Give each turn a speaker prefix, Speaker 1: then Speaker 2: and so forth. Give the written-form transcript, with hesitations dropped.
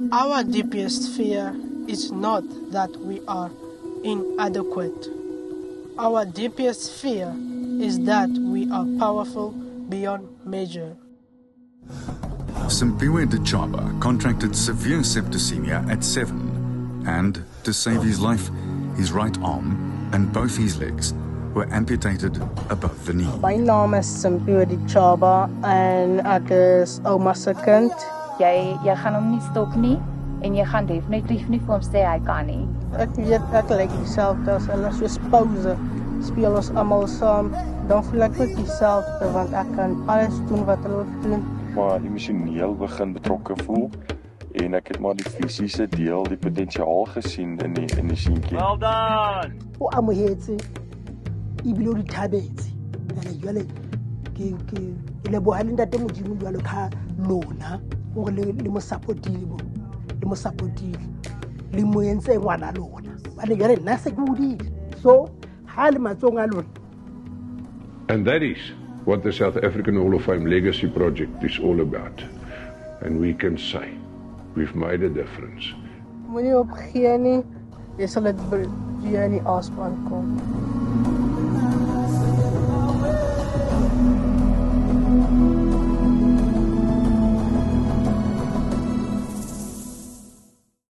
Speaker 1: Our deepest fear is not that we are inadequate. Our deepest fear is that we are powerful beyond measure.
Speaker 2: Simpiwe Dechaba contracted severe septicemia at 7, and to save his life, his right arm and both his legs were amputated above the knee.
Speaker 1: My name is Simpiwe Dechaba and ek is ouma se kind.
Speaker 3: Jy gaan hom nie stop nie en jy gaan definitief nie vir hom sê hy kan nie.
Speaker 1: Ek weet ek lyk dieselfde as hulle, soos pouse speel ons almal saam. Dan voel ek ook dieselfde want ek kan alles doen wat hulle doen.
Speaker 4: Maar emosioneel begin betrokke voel en ek het maar die fisiese deel, die potensiaal gesien in die seentjie.
Speaker 5: Well done.
Speaker 6: O amohetse ibile o di thabetse ene jwale ke le bohale ntate modimo jwalo ka lona o le mo supportive le mo entse ngwana lona bale jwale nna se ke udile so ha le matsong a lona.
Speaker 7: And that is what the South African Hall of Fame Legacy Project is all about. And we can say we've made a difference.
Speaker 1: Moenie opgee nie. Jy sal dit by die aanspan kom.